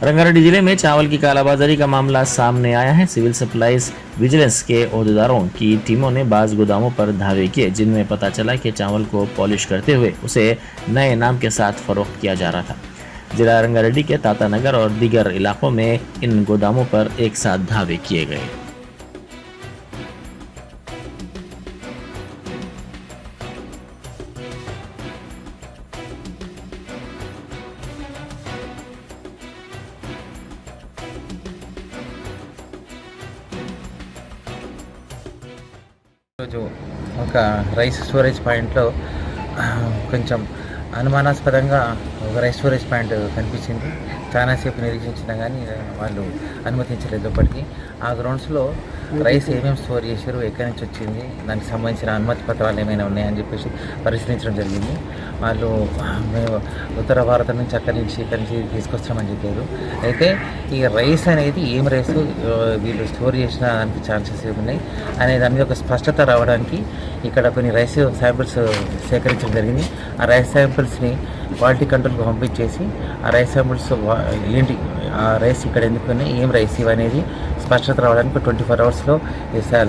रंगारेड्डी जिले में चावल की कालाबाजारी का मामला सामने आया है। सिविल सप्लाईज विजिलेंस के ओहदेदारों की टीमों ने बाज गोदामों पर धावे किए, जिनमें पता चला कि चावल को पॉलिश करते हुए उसे नए नाम के साथ फरोख्त किया जा रहा था। जिला रंगारेड्डी के तातानगर और दीगर इलाकों में इन गोदामों पर एक साथ धावे किए गए। రోజు ఒక రైస్ స్టోరేజ్ పాయింట్లో కొంచెం అనుమానాస్పదంగా ఒక రైస్ స్టోరేజ్ పాయింట్ కనిపించింది. చాలాసేపు నిరీక్షించినా కానీ వాళ్ళు అనుమతించలేదు. లోపలికి ఆ గ్రౌండ్స్లో రైస్ ఏమేమి స్టోర్ చేశారు, ఎక్కడి నుంచి వచ్చింది, దానికి సంబంధించిన అనుమతి పత్రాలు ఏమైనా ఉన్నాయని చెప్పేసి పరిశీలించడం జరిగింది. వాళ్ళు మేము ఉత్తర భారతం నుంచి అక్కడి నుంచి ఇక్కడి నుంచి తీసుకొస్తామని చెప్పారు. అయితే ఈ రైస్ అనేది ఏం రైస్ వీళ్ళు స్టోర్ చేసిన దానికి ఛాన్సెస్ ఏమున్నాయి అనే దాని మీద ఒక స్పష్టత రావడానికి ఇక్కడ కొన్ని రైస్ శాంపిల్స్ సేకరించడం జరిగింది. ఆ రైస్ శాంపిల్స్ని క్వాలిటీ కంట్రోల్కి పంపించేసి ఆ రైస్ శాంపిల్స్ ఏంటి, ఆ రైస్ ఇక్కడ ఎందుకున్నాయి, ఏం రైస్ ఇవనేది స్పష్టత రావడానికి 24 అవర్స్లో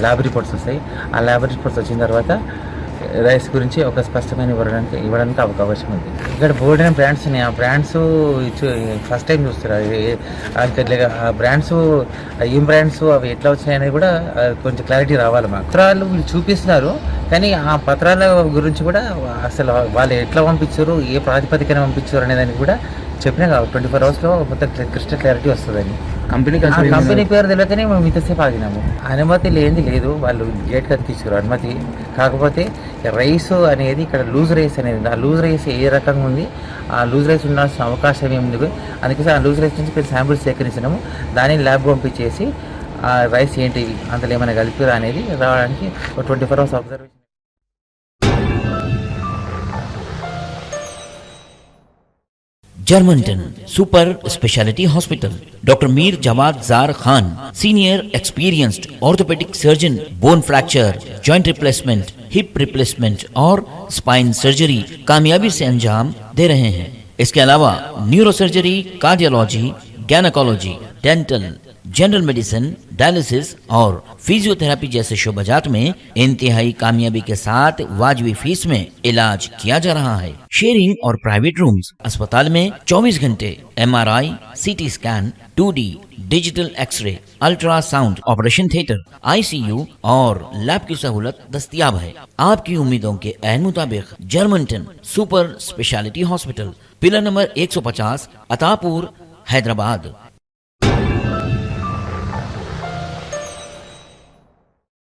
ల్యాబ్ రిపోర్ట్స్ వస్తాయి. ఆ ల్యాబ్ రిపోర్ట్స్ వచ్చిన తర్వాత రైస్ గురించి ఒక స్పష్టమైన ఇవ్వడానికి అవకాశం ఉంది. ఇక్కడ బోర్డైన బ్రాండ్స్ ఉన్నాయి. ఆ బ్రాండ్స్ ఫస్ట్ టైం చూస్తారు. ఆ బ్రాండ్స్ ఏం బ్రాండ్స్ అవి ఎట్లా వచ్చినాయనేది కూడా కొంచెం క్లారిటీ రావాలి. మా పత్రాలు వీళ్ళు చూపిస్తున్నారు, కానీ ఆ పత్రాల గురించి కూడా అసలు వాళ్ళు ఎట్లా పంపించారు, ఏ ప్రాతిపదికన పంపించారు అనే దానికి కూడా చెప్పినా 24 అవర్స్లో మొత్తం క్రిస్టల్ క్లారిటీ వస్తుందని. కంపెనీ పేరు తెలియకనే మేము ఇంతసేపు ఆగినాము. అనుమతి లేదు, వాళ్ళు గేట్ కతికిచ్చారు అనుమతి. కాకపోతే రైస్ అనేది ఇక్కడ లూజ్ రైస్ అనేది, ఆ లూజ్ రైస్ ఏ రకంగా ఉంది, ఆ లూజ్ రైస్ ఉండాల్సిన అవకాశం ఏముంది, అందుకే ఆ లూజ్ రైస్ నుంచి శాంపిల్స్ సేకరించినాము. దాన్ని ల్యాబ్ పంపించేసి ఆ రైస్ ఏంటి అందులో ఏమైనా కలిపిరా అనేది రావడానికి 24 hours observation. Germanton super speciality hospital, doctor Mir Jawad Zar Khan, senior experienced orthopaedic surgeon, bone fracture, joint replacement, hip replacement और स्पाइन सर्जरी कामयाबी से अंजाम दे रहे हैं। इसके अलावा neuro surgery, cardiology, gynaecology, dental, general medicine, dialysis और फिजियोथेरेपी जैसे शोबाजात में इंतहाई कामयाबी के साथ वाजबी फीस में इलाज किया जा रहा है। शेयरिंग और प्राइवेट रूम्स, अस्पताल में 24 घंटे MRI, CT scan, 2D digital X-ray, ultrasound, operation theatre, ICU और लैब की सहूलत दस्तयाब है। आपकी उम्मीदों के ऐन मुताबिक Germanton super speciality hospital, pillar number 150, Attapur, Hyderabad.